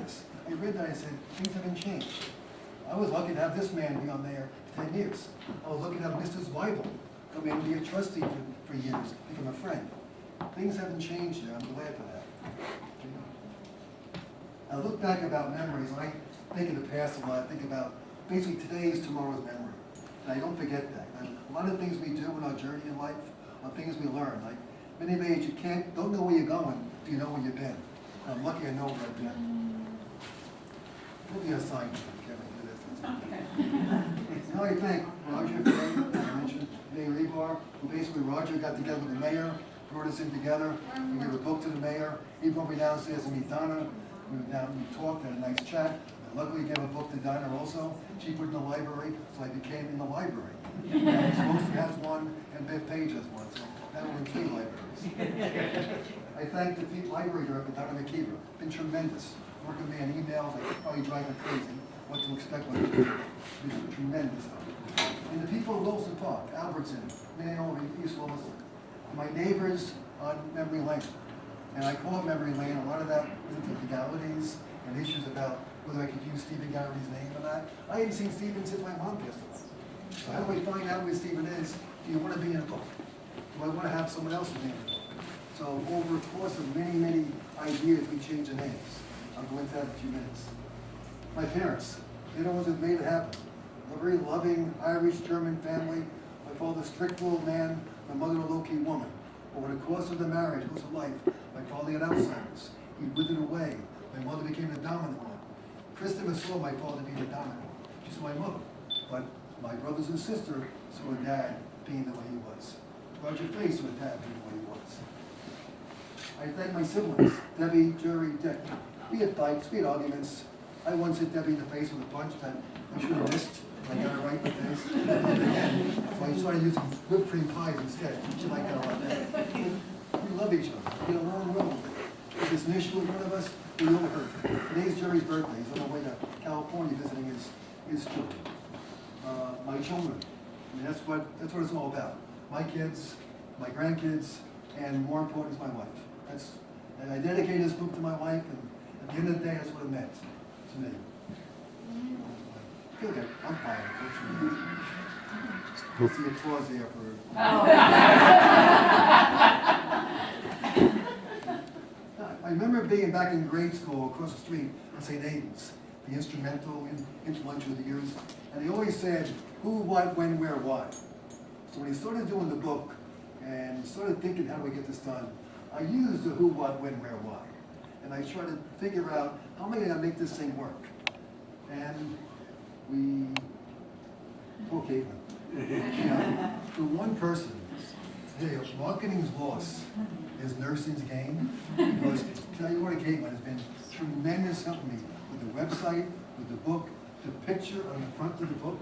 this. I read that, I said, things haven't changed. I was lucky to have this man be on there for 10 years. I was lucky to have Mr. Zweibel come in and be a trustee for years, become a friend. Things haven't changed there, I'm glad for that. I look back about memories, and I think of the past a lot. I think about basically today's tomorrow's memory. And I don't forget that. And a lot of things we do in our journey in life are things we learn. Like, many age, you don't know where you're going, do you know where you've been? And I'm lucky I know where I've been. It'll be a sign to you, Kevin, do this. Now I thank Roger Fay, I mentioned Mayor Ebar, who basically Roger got together with the mayor, brought us in together, we gave a book to the mayor, he brought me downstairs to meet Donna, we went down, we talked, had a nice chat. And luckily gave a book to Donna also, she put it in the library, so I became in the library. And Smokeson has one, and Biff Page has one, so now we're in 3 libraries. I thank the library director, Donna McKeever, been tremendous. Working with me on emails, I could probably drive her crazy what to expect when it's been tremendous. And the people of Wilson Park, Albertson, Mayo, East Wilson, my neighbors on Memory Lane. And I call it Memory Lane, a lot of that is into legalities and issues about whether I could use Stephen Garrity's name or not. I hadn't seen Stephen since my mom passed away. So how do I find out where Stephen is? Do you want to be in a book? Do I want to have someone else's name in a book? So over the course of many, many ideas, we change the names. I'll go into that in a few minutes. My parents, they're the ones that made it happen. A very loving Irish-German family. My father's a strict little man, my mother a low-key woman. Over the course of the marriage, course of life, my father had Alzheimer's. He withered away. My mother became the dominant one. Krista saw my father being the dominant one. She saw my mother. But my brothers and sister saw dad being the way he was. Roger Fay saw dad being the way he was. I thank my siblings, Debbie, Jerry, Dick. We had fights, we had arguments. I once hit Debbie in the face with a punch that I should have missed. I got her right in the face. So I started using whipped cream pies instead. She liked that a lot better. We love each other. We get along well. If there's an issue with one of us, we know her. Today's Jerry's birthday. He's on the way to California visiting his children. My children. I mean, that's what it's all about. My kids, my grandkids, and more important is my wife. And I dedicate this book to my wife, and at the end of the day, that's what it meant to me. Feel good. I'm fine. See applause there for. I remember being back in grade school across the street at St. Aidan's, the instrumental, influential of the years, and they always said who, what, when, where, why. So when he started doing the book and started thinking, how do we get this done? I used the who, what, when, where, why. And I tried to figure out how am I going to make this thing work. And poor Caitlin. For one person, marketing's loss is nursing's gain. Because tell you what, Caitlin has been tremendous help me with the website, with the book. The picture on the front of the book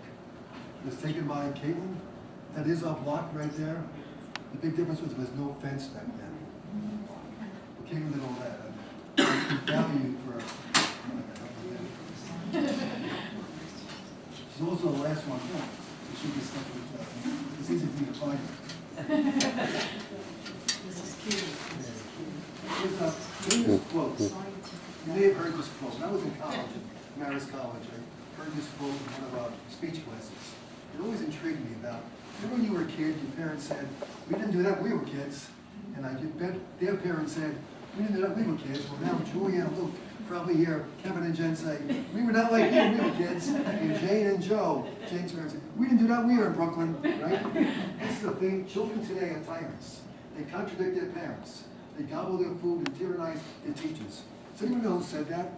was taken by Caitlin. That is our block right there. The big difference was there was no fence back then. Caitlin did all that. Value for she's also the last one. It should be stuck with, it's easy for you to find it. This is cute. There's a famous quote. You may have heard this quote. When I was in college, at Marist College, I heard this quote in one of our speech classes. It always intrigued me about, remember when you were a kid, your parents said, we didn't do that when we were kids. And I bet their parents said, we didn't do that when we were kids. Well, now Julia and Luke probably hear Kevin and Jen say, we were not like you when we were kids. And Jane and Joe, Jane's parents say, we didn't do that when we were in Brooklyn, right? This is the thing, children today are tyrants. They contradict their parents. They gobble their food and tyrannize their teachers. Does anyone know who said that?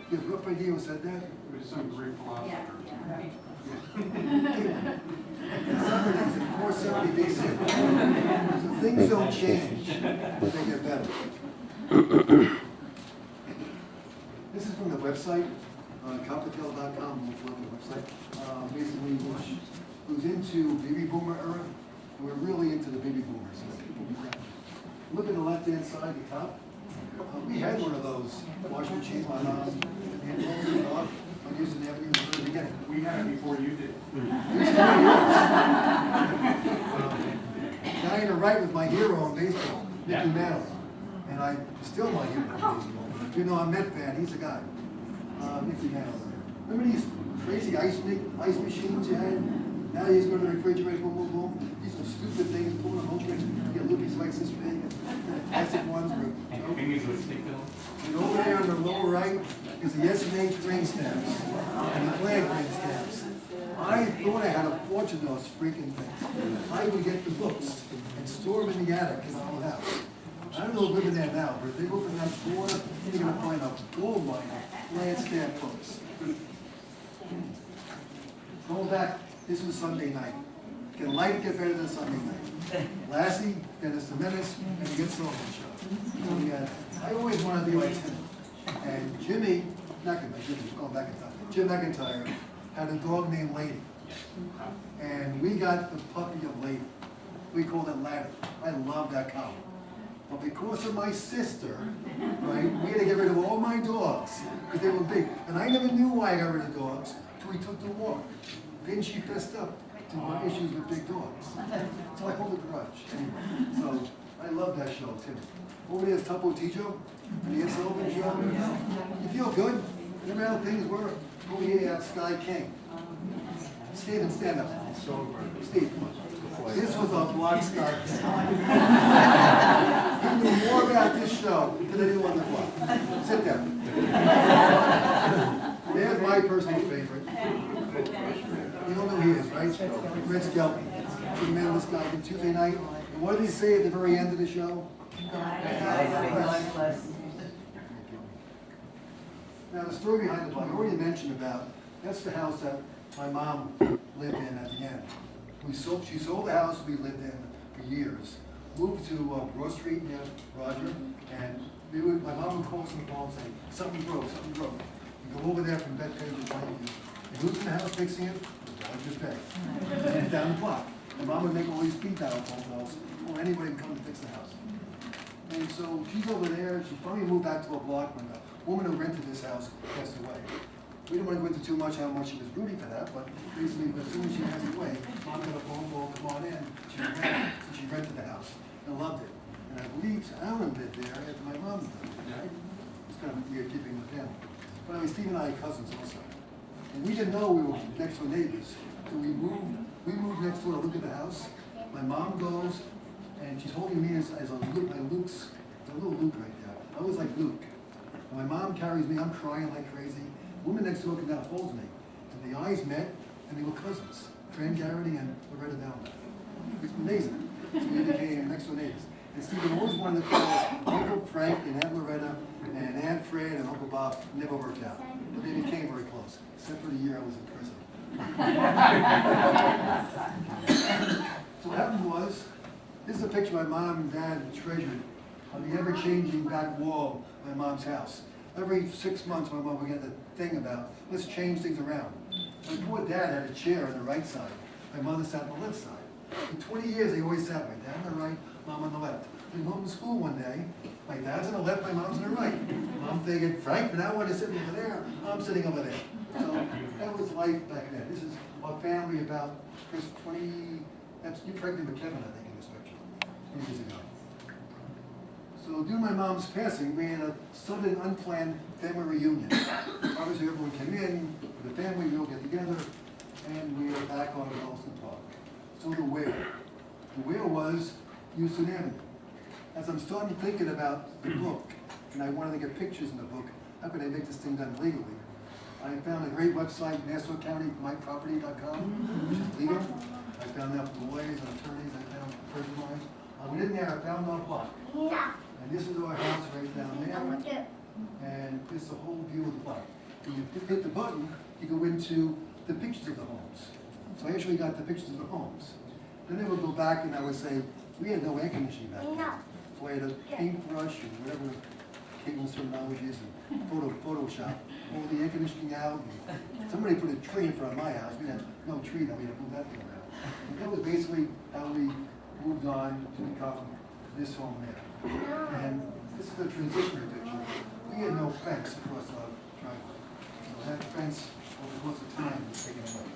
You have a rough idea who said that? It was some Greek philosopher. Socrates in 470 BC. So things don't change, but they get better. This is from the website, coppertail.com, which is the website. Basically, who's into baby boomer era. We're really into the baby boomers. Look at the left-hand side, the top. We had one of those washing machines, my mom, and I used to never use it from the beginning. We had it before you did. Guy on the right was my hero in baseball, Mickey Mantle. and I still like him in baseball. You know, I'm a Met fan, he's a guy. Mickey Mantle. Remember these crazy ice machines you had? Now you just go to the refrigerator, boom, boom, boom. These are stupid things, pulling them open, you get little pieces like this big, and plastic ones. And fingers with stick them. And over there on the lower right is the S&H grain stamps and the plant grain stamps. I thought I had a fortune of those freaking things. I would get the books and store them in the attic in our own house. I don't know who's living there now, but if they open that door, you're gonna find a gold mine of plant stamp books. Going back, this was Sunday night. Can life get better than Sunday night? Lassie, Dennis the Menace, and the Good Sullivan Show. So we had, I always wanted to be like Tim. And Jimmy, going back in time, Jim McIntyre had a dog named Lady. And we got the puppy of Lady. We called it Ladder. I love that cow. But because of my sister, right, we had to get rid of all my dogs because they were big. And I never knew why I got rid of dogs until we took the walk. Then she fessed up to my issues with big dogs. So I hold a grudge. Anyway, so I love that show, Tim. Over there's Topo Tijo, and the Ed Sullivan Show. You feel good? Remember how things were? Over here you have Sky King. Steven, stand up. Steve, come on. This was a block Sky King. He knew more about this show than anyone on the block. Sit down. There's my personal favorite. You don't know who he is, right? Red Skelton. The man of this guy did Tuesday night. And what did he say at the very end of the show? Now, the story behind the block, I already mentioned about, that's the house that my mom lived in at the end. She sold the house we lived in for years, moved to Broad Street near Roger, and my mom would call some calls saying, something broke. You go over there from Bed Page to Plainview, and who's in the house fixing it? Roger's Bay. And down the block. And mom would make all these beat down phone calls, or anybody can come to fix the house. And so she's over there, she finally moved back to a block when the woman who rented this house passed away. We didn't want to go into too much how much she was rooting for that, but basically, as soon as she passed away, mom got a phone call, come on in. She rented the house and loved it. And I believe Alan lived there after my mom lived there, right? It's kind of weird keeping the family. But anyway, Steve and I are cousins also. And we didn't know we were next door neighbors. So we moved next door to look at the house. My mom goes, and she's holding me as a Luke, Luke's, a little Luke right there. I was like Luke. And my mom carries me, I'm crying like crazy. Woman next door comes down and holds me. And the eyes met, and they were cousins. Fran Garrity and Loretta Downey. It's amazing. So we became next door neighbors. And Stephen always wanted to call us Uncle Frank and Aunt Loretta and Aunt Fred and Uncle Bob. Never worked out. But they became very close, except for the year I was in prison. So what happened was, this is a picture my mom and dad treasured on the ever-changing back wall of my mom's house. Every 6 months, my mom would get the thing about, let's change things around. My poor dad had a chair on the right side. My mother sat on the left side. For 20 years, they always sat my dad on the right, mom on the left. We went home to school one day. My dad's on the left, my mom's on the right. Mom figured, Frank, from now on, you're sitting over there. I'm sitting over there. So that was life back then. This is our family about 20, you're pregnant with Kevin, I think, in this picture, years ago. So due to my mom's passing, we had a sudden unplanned family reunion. Obviously everyone came in, the family, we all get together, and we were back on Wilson Park. So the where was Houston Avenue. As I'm starting thinking about the book, and I wanted to get pictures in the book, how could I make this thing done legally? I found a great website, Nassau County MyProperty.com, which is legal. I found out from lawyers and attorneys, I found friends of mine. I went in there, I found our block. And this is our house right down there. And this is a whole view of the block. When you hit the button, you go into the pictures of the homes. So I actually got the pictures of the homes. Then they would go back and I would say, we had no air conditioning back then. So I had a paintbrush and whatever cable terminology is and Photoshop, all the air conditioning out. And somebody put a tree in front of my house. We had no tree, then we had to move that thing around. And that was basically how we moved on to become this home there. And this is a transitional picture. We had no fence across our driveway. So that fence, over the course of time, was taken away.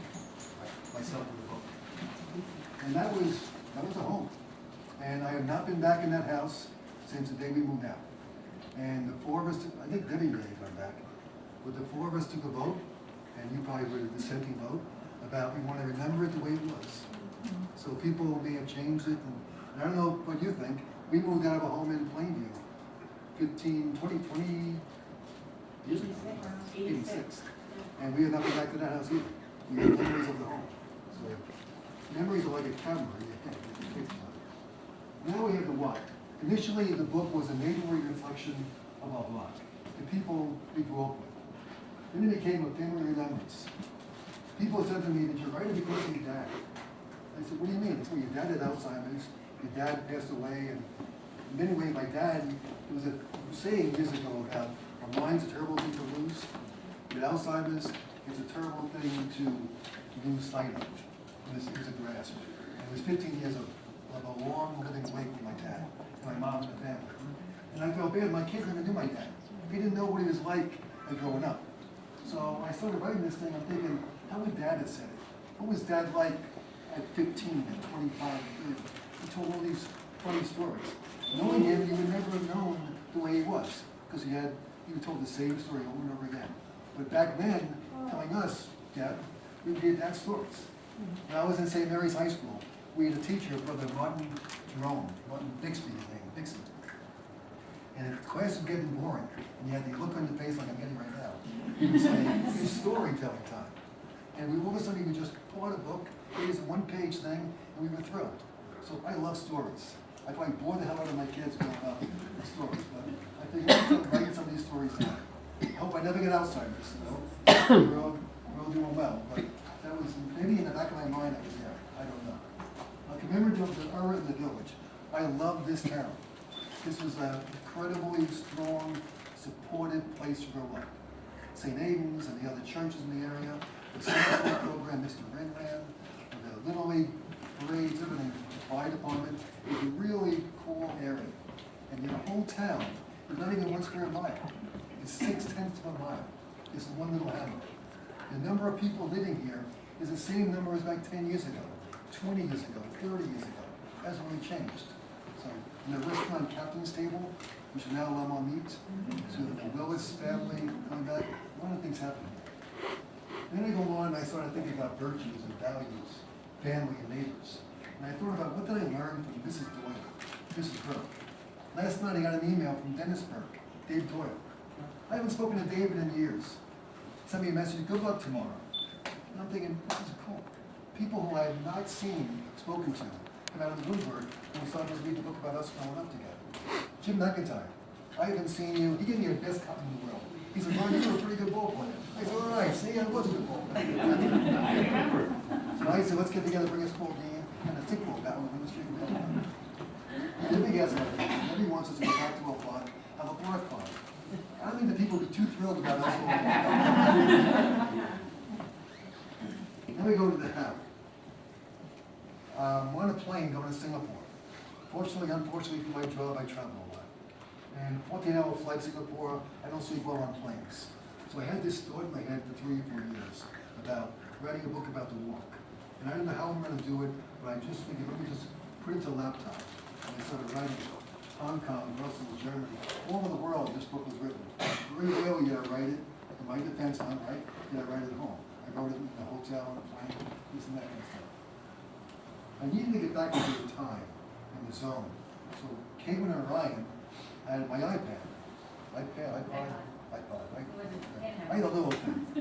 Myself in the book. And that was a home. And I have not been back in that house since the day we moved out. And the four of us, I think Debbie may have come back, but the four of us took a vote, and you probably were the dissenting vote, about we want to remember it the way it was. So people may have changed it, and I don't know what you think. We moved out of a home in Plainview 20 years ago. 86. And we have not been back to that house either. We have memories of the home. So memories are like a camera. Now we have the what. Initially, the book was a neighborly reflection of our block, the people we grew up with. Then it became a family remembrance. People said to me, did you write it because of your dad? I said, what do you mean? It's when your dad had Alzheimer's, your dad passed away, and anyway, my dad, there was a saying years ago about our mind's a terrible thing to lose. With Alzheimer's, it's a terrible thing to lose sight of. It was a grasp. And it was 15 years of a long living away from my dad, and my mom and the family. And I felt bad, my kids never knew my dad. They didn't know what he was like growing up. So I started writing this thing, I'm thinking, how would dad have said it? What was dad like at 15 and 25 and 30? He told all these funny stories. Knowing him, you would never have known the way he was, because he would told the same story over and over again. But back then, telling us, Dad, we did that stories. When I was in St. Mary's High School, we had a teacher, Brother Martin Jerome, Martin Bixby, his name, Dixon. And if the class was getting boring, and you had the look on your face like I'm getting right now, he would say, it's storytelling time. And we all of a sudden, he would just pull out a book, it was a one-page thing, and we were thrilled. So I love stories. I probably bore the hell out of my kids growing up with stories, but I figured I could write some of these stories down. I hope I never get Alzheimer's, you know? We're all doing well, but that was, maybe in the back of my mind, I was there. I don't know. A commemorative of the era in the village. I love this town. This was an incredibly strong, supportive place to grow up. St. Aidan's and the other churches in the area, the Sunday school program, Mr. Ren ran, the Little League parades, everything, the fire department. It was a really cool area. And the whole town, it's not even 1 square mile. It's 0.6 of a mile. It's one little hamlet. The number of people living here is the same number as back 10 years ago, 20 years ago, 30 years ago. It hasn't really changed. So, in the restaurant captain's table, which is now Lamar Meat, to the Willis family coming back, a lot of things happening. Then I go on and I started thinking about virtues and values, family and neighbors. And I thought about what did I learn from Mrs. Doyle, Mrs. Burke. Last night I got an email from Dennis Burke, Dave Doyle. I haven't spoken to David in years. Sent me a message, good luck tomorrow. And I'm thinking, this is cool. People who I have not seen, spoken to, come out of the woodwork and we started to read the book about us growing up together. Jim McIntyre, I haven't seen you. He gave me the best copy in the world. He said, Ron, you were a pretty good ball player. I said, all right, see, I was a good ball player. I remember. So I said, let's get together, bring a sport game, and a stickball battle in the street. Debbie has Debbie wants us to go back to our block, have a block party. I don't think the people would be too thrilled about us. Then we go to the house. We're on a plane going to Singapore. Fortunately, unfortunately for my job, I travel a lot. And 14-hour flight to Singapore, I don't sleep well on planes. So I had this thought in my head for 3 or 4 years about writing a book about the walk. And I don't know how I'm going to do it, but I just figured, let me just put it to a laptop. And I started writing Hong Kong, Brussels, Germany, all over the world this book was written. Very rarely did I write it. In my defense, I'm right, did I write it at home. I wrote it in the hotel, on a plane, this and that kind of stuff. I needed to get back into the time and the zone. So Caitlin and Ryan had my iPad. I had a little thing, a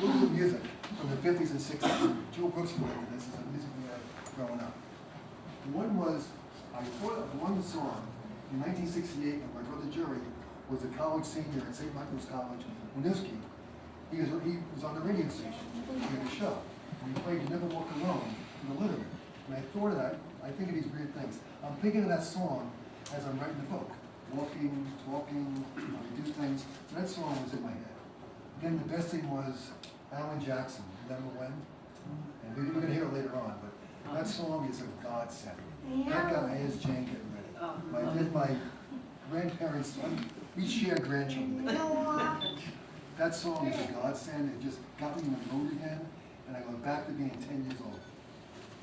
little music from the 50s and 60s. Joe Brooks related this as a music we had growing up. And one was, I thought of one song in 1968 when my brother Jerry was a college senior at St. Michael's College in Winooski. He was on the radio station, he had a show, and he played You Never Walk Alone in the living room. And I thought of that, I think of these weird things. I'm thinking of that song as I'm writing the book. Walking, talking, we do things. So that song was in my head. Then the best thing was Alan Jackson, Remember When? And we're going to hear it later on, but that song is a godsend. That guy is Jane getting ready. My grandparents, we share grandchildren. That song is a godsend. It just got me in the mood again, and I went back to being 10 years old.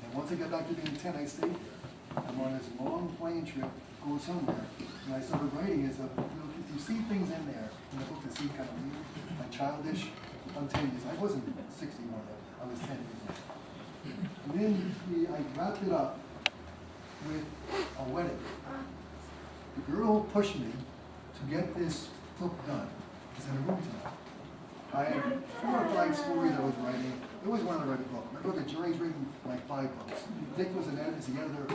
And once I got back to being 10, I stayed there. I'm on this long plane trip go somewhere, and I started writing as if you see things in there in the book that seem kind of weird, like childish, I'm 10 years, I wasn't 61 then, I was 10 years old. And then I wrapped it up with a wedding. The girl who pushed me to get this book done is in a room tonight. I had 4 or 5 stories I was writing. I always wanted to write a book. My brother Jerry's written like 5 books. Dick was an editor, the editor,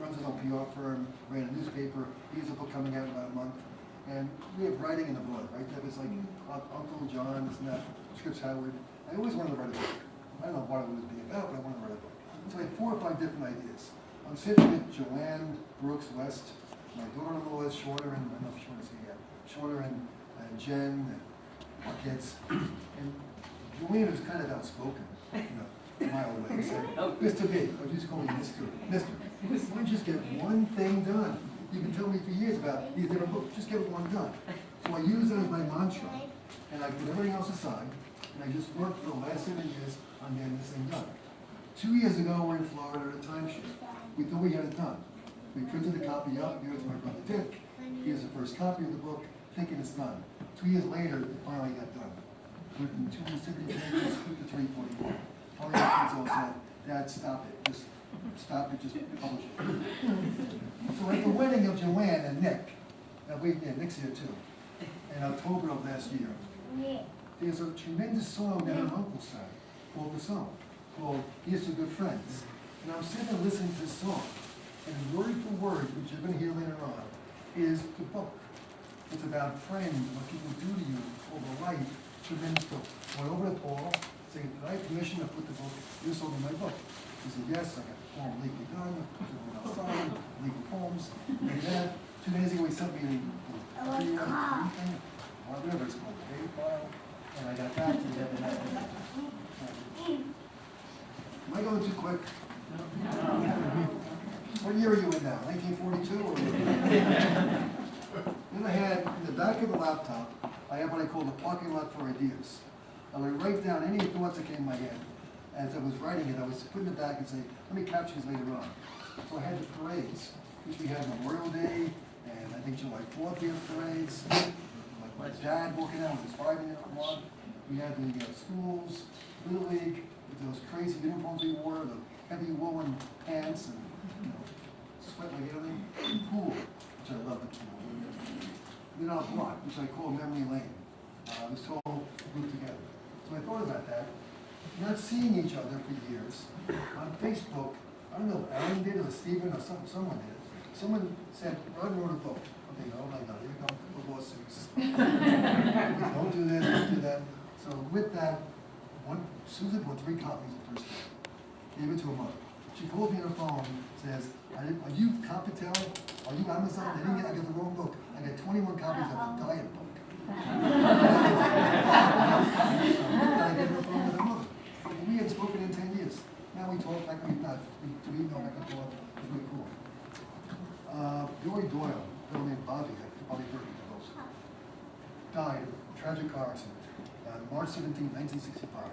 runs his own PR firm, ran a newspaper. He has a book coming out in about a month. And we have writing in the blood, right? That was like Uncle John, this and that, Scripps Howard. I always wanted to write a book. I don't know what it would be about, but I wanted to write a book. So I had 4 or 5 different ideas. I'm sitting with Joanne Brooks West. My daughter-in-law is Shorter, and I don't know if Shorter's here yet. Shorter and Jen, and our kids. And Joanne was kind of outspoken, my old way. Said, Mr. B, or just call me Mr. Why don't you just get one thing done? You've been telling me for years about these different books. Just get one done. So I used that as my mantra, and I put everything else aside, and I just worked for the last 7 years on getting this thing done. 2 years ago, we're in Florida at a timeshare. We thought we had it done. We printed a copy up, gave it to my brother Dick. Here's the first copy of the book, thinking it's done. 2 years later, it finally got done. Went from 260 pages to 344. Finally, the kids all said, Dad, stop it. Just stop it, just publish it. So at the wedding of Joanne and Nick, Nick's here too, in October of last year, there's a tremendous song that her uncle sang, called The Song, called Here's to Good Friends. And I'm sitting there listening to this song, and word for word, which you're going to hear later on, is the book. It's about friends, what people do to you over life. Tremendous book. Went over to Paul, saying, "Did I have permission to put the book, this over my book?" He said, "Yes, I got the form legally done, put it outside, legal forms." And then 2 days ago, he sent me the whatever it's called, the data file, and I got back to the other night. Am I going too quick? What year are you in now? 1942? Or? Then I had, in the back of the laptop, I have what I call the parking lot for ideas. I would write down any thoughts that came in my head. As I was writing it, I was putting it back and say, let me capture these later on. So I had the parades, which we had Memorial Day, and I think July 4th we had parades. My dad walking out with his 5-minute walk. We had the schools, Little League, with those crazy uniforms we wore, the heavy woolen pants, and sweat like anything. Pool, which I love the pool. Then our block, which I call Memory Lane. This whole group together. So I thought about that. Not seeing each other for years. On Facebook, I don't know if Alan did or Stephen or someone did. Someone said, Rod wrote a book. Okay, oh my God, here we come, the lawsuits. Don't do this, don't do that. So with that, Susan bought 3 copies the first day. Gave it to her mother. She calls me on the phone, says, are you Comptel? Are you Amazon? I got the wrong book. I got 21 copies of the diet book. I get her phone with her mother. We had spoken in 10 years. Now we talk like we've not. We know back and forth. It's really cool. Joy Doyle, a girl named Bobby, Bobby Burke, died in a tragic car accident on March 17, 1965.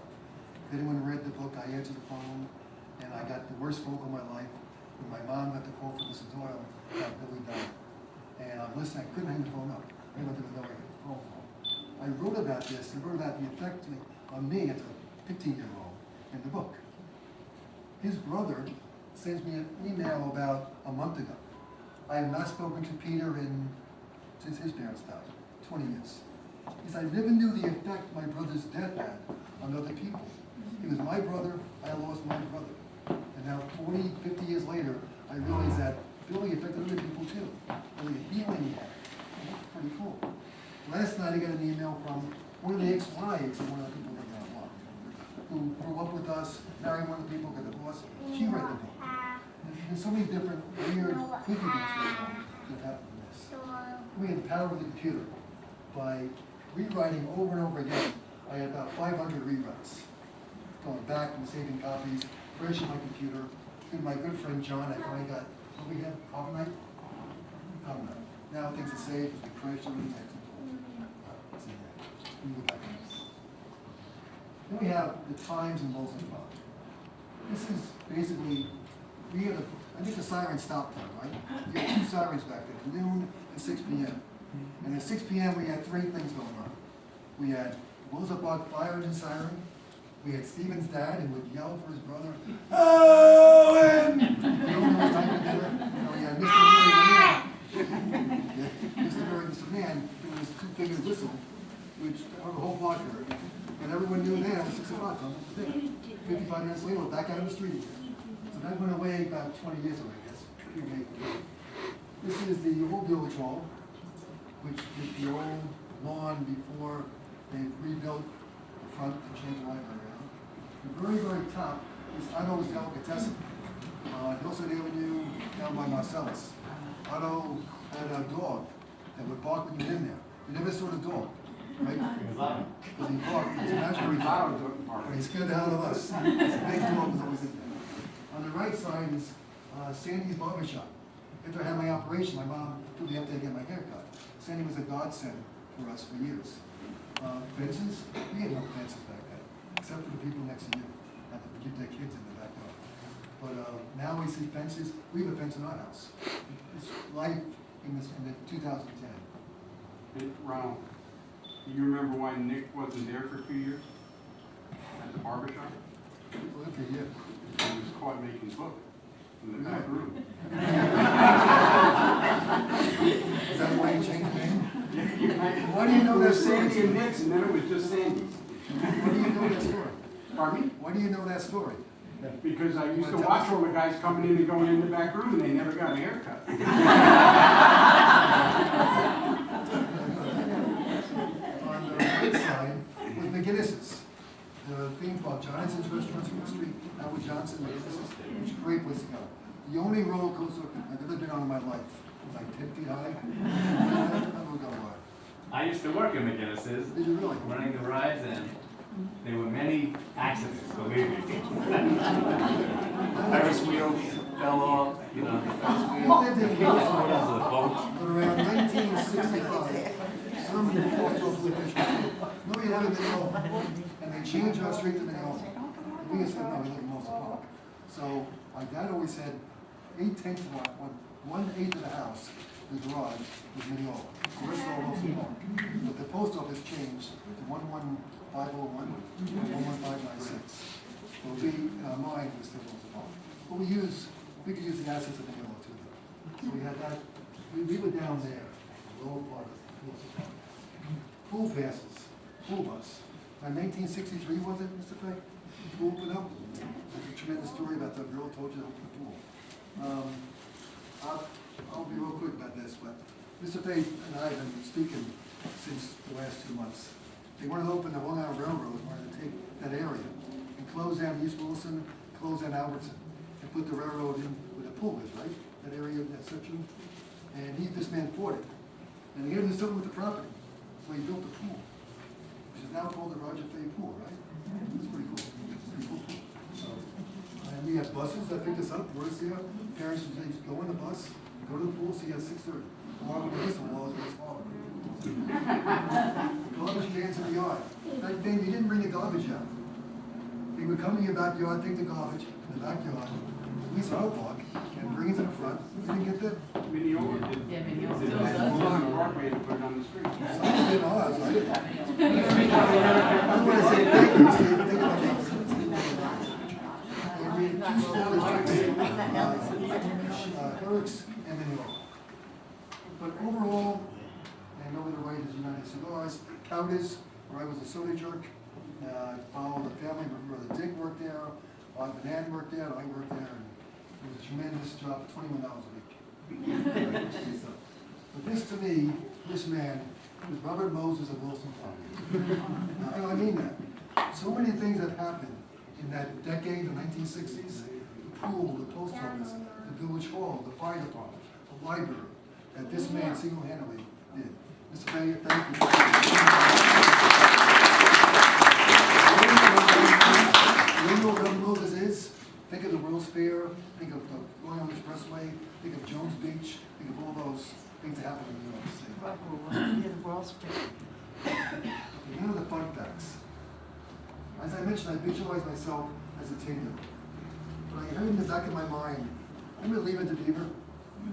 If anyone read the book, I answered the phone, and I got the worst phone call of my life when my mom got the call from Mrs. Doyle about Billy died. And I'm listening, I couldn't hang the phone up. I went to the door, I got the phone call. I wrote about this, I wrote about the effect on me as a 15-year-old in the book. His brother sends me an email about a month ago. I have not spoken to Peter since his parents died, 20 years. He said, I never knew the effect my brother's death had on other people. He was my brother, I lost my brother. And now 40, 50 years later, I realize that Billy affected other people too. Really the healing he had. Pretty cool. Last night I got an email from one of the ex-wives of one of the people that got along, who grew up with us, married one of the people, got divorced. She read the book. There's so many different weird freaky things that happen in this. We had the power of the computer. By rewriting over and over again, I had about 500 rewrites. Going back and saving copies, crashing my computer. Through my good friend John, I finally got, what we have, Carbon Night? Now things are saved, we crashed everything. Then we have the Times and Wilson Bob. This is basically, we had a I think the siren stop time, right? You had two sirens back then, noon and 6 p.m. And at 6 p.m. we had three things going on. We had Rosa Park fire engine siren. We had Stephen's dad who would yell for his brother, Owen! You know, it was time for dinner. You know, we had Mr. Mary Mr. Mary, Mr. Man, who was two-fingered whistle, which the whole block heard. And everyone knew then it was 6 o'clock, on the day. 55 minutes later, we're back out on the street again. So that went away about 20 years ago, I guess. Pretty amazing. This is the old village hall, which is the old lawn before they rebuilt the front and changed the library around. The very, very top is Otto's Delicatessen, Hillside Avenue down by Marcellus. Otto had a dog that would bark when you were in there. You never saw the dog, right? Because he barked, it's an imaginary dog, but he scared the hell out of us. This big dog was always in there. On the right side is Sandy's barber shop. After I had my operation, my mom took me up there to get my hair cut. Sandy was a godsend for us for years. Fences, we had no fences back then, except for the people next to you, had to keep their kids in the backyard. But now we see fences, we have a fence in our house. It's life in the 2010. Hey, Ronald, do you remember why Nick wasn't there for 2 years at the barber shop? Well, okay, yeah. He was caught making book in the back room. Is that why you changed the name? Why do you know that story? Sandy and Nick's, and then it was just Sandy's. Why do you know that story? Pardon me? Why do you know that story? Because I used to watch all the guys coming in and going in the back room, and they never got a haircut. On the right side was McGinnis's, the theme park, Johnson's Restaurants on the street, Howard Johnson, McGinnis's, which is a great place to go. The only roller coaster I've ever been on in my life, like 10 feet high. I don't know why. I used to work at McGinnis's, Did you really? running the rides, and there were many accidents, believe me. Ferris wheels fell off, you know, the Ferris wheel. Well, they did. People fell off the boat. But around 1965, some post office officials, no, you haven't been home. And they changed our street to Mineola. We said, no, we live in Melrose Park. So my dad always said, 8/10 of 1/8 of the house, the garage, was Mineola. So we're still Melrose Park. But the post office changed to 11501 and 11596. So we, in our mind, was still Melrose Park. But we could use the assets of Mineola too. So we had that, we were down there, the lower part of Melrose Park. Pool passes, pool bus. In 1963, was it, Mr. Fay? The pool opened up. There's a tremendous story about the girl told you to open the pool. I'll be real quick about this, but Mr. Fay and I have been speaking since the last 2 months. They wanted to open the Long Island Railroad, wanted to take that area and close down East Wilson, close down Albertson, and put the railroad in where the pool is, right? That area, that section. And this man fought it. And he had to do something with the property. So he built a pool, which is now called the Roger Fay Pool, right? It's pretty cool. Pretty cool pool. So, and we have buses that pick us up, where's there? Parents would say, go in the bus, go to the pool, see you at 6:30. Or with the whistle while it's smaller. Garbage cans in the yard. Back then, you didn't bring the garbage out. They would come in your backyard, take the garbage in the backyard, at least our park, and bring it to the front. You didn't get that? Mineola did. Yeah, Mineola Did still that. does. Well, on Broadway to put it on the street. Some did ours, I didn't. I want to say thank you, Steve. Think about that. And we had two stores, Eric's and Mineola. But overall, and over the right is United Cigars, Cowdes, where I was a soda jerk. I followed the family, my brother Dick worked there, Bob and Ann worked there, I worked there, and it was a tremendous job, $21 a week. But this to me, this man, was Robert Moses of Wilson Park. And I mean that. So many things have happened in that decade, the 1960s, the pool, the post office, the village hall, the fire department, the library, that this man single-handedly did. Mr. Fay, thank you. You know what Robert Moses is? Think of the World's Fair, think of going on the expressway, think of Jones Beach, think of all those things that happen in New York City. Yeah, the world's fair. None of the fun facts. As I mentioned, I visualized myself as a tinker. But I heard in the back of my mind Remember Leave It to Beaver?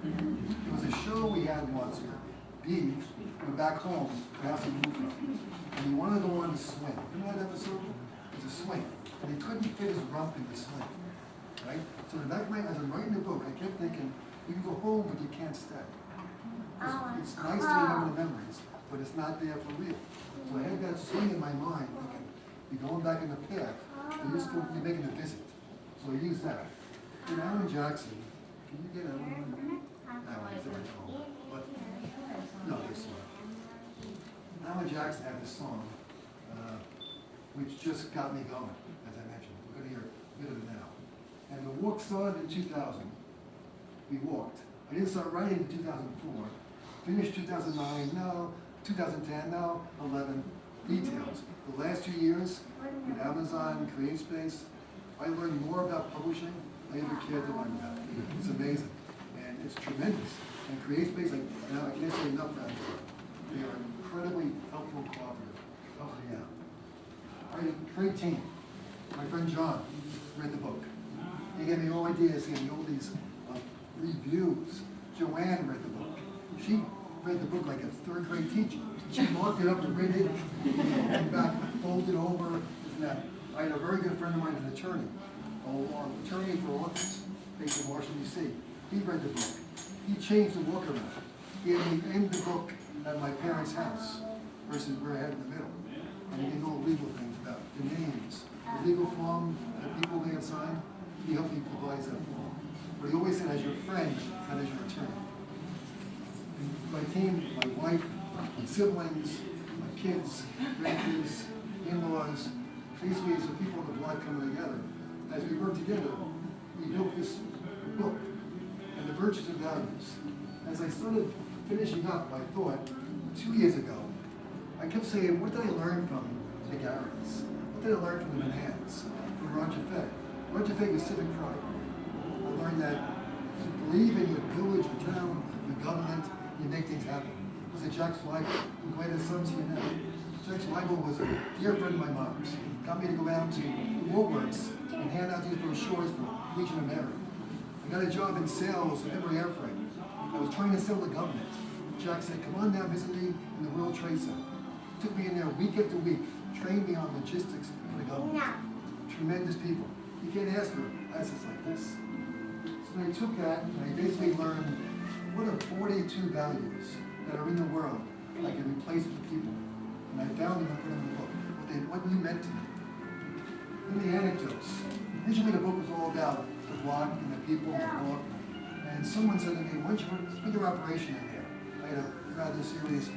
It was a show we had once where Beav went back home, perhaps he moved from, and he wanted to go on a swing. Remember that episode? It was a swing, and he couldn't fit his rump in the swing, right? So in the back of my, as I'm writing the book, I kept thinking, you can go home, but you can't stay. It's nice to remember the memories, but it's not there for real. So I had that swing in my mind, thinking, you're going back in the path, you're making a visit. So I used that. And Alan Jackson, can you get Alan? Alan is on my phone. But, no, this one. Alan Jackson had this song, which just got me going, as I mentioned. We're going to hear a bit of it now. And the walk started in 2000. We walked. I didn't start writing in 2004. Finished 2009, no. 2010, no. 11. Details. The last 2 years, with Amazon, CreateSpace, I learned more about publishing than I ever cared to learn about. It's amazing. And it's tremendous. And CreateSpace, I can't say enough about it. They are incredibly helpful and cooperative. Help me out. All right, great team. My friend John read the book. He gave me all ideas, he gave me all these reviews. Joanne read the book. She read the book like a third grade teacher. She marked it up and read it, and back, folded over, and that. I had a very good friend of mine, an attorney, an attorney for office, based in Washington, D.C. He read the book. He changed the book around. He had me end the book at my parents' house versus where I had in the middle. And he did all legal things about the names, the legal form that people may have signed. He helped me devise that form. But he always said, as your friend, not as your attorney. My team, my wife, my siblings, my kids, grandkids, in-laws, basically it's the people of the blood coming together. As we work together, we built this book and the virtues and values. As I started finishing up, I thought, 2 years ago, I kept saying, what did I learn from the Garrett's? What did I learn from the Manans, from Roger Fay? Roger Fay was civic pride. I learned that to believe in your village, your town, your government, you make things happen. Was it Jack Swigel, who played his sons here now? Jack Swigel was a dear friend of my mom's. Got me to go out to Woolworths and hand out these brochures for Legion of Merit. I got a job in sales at Emory Air Freight. I was trying to sell the government. Jack said, come on down, visit me in the World Trade Center. Took me in there week after week, trained me on logistics for the government. Tremendous people. You can't ask for assets like this. So I took that and I basically learned what are 42 values that are in the world I can replace with people. And I found them and put them in the book. What you meant to me. And the anecdotes. Originally the book was all about the block and the people and the book. And someone said to me, why don't you put your operation in there? I had a rather serious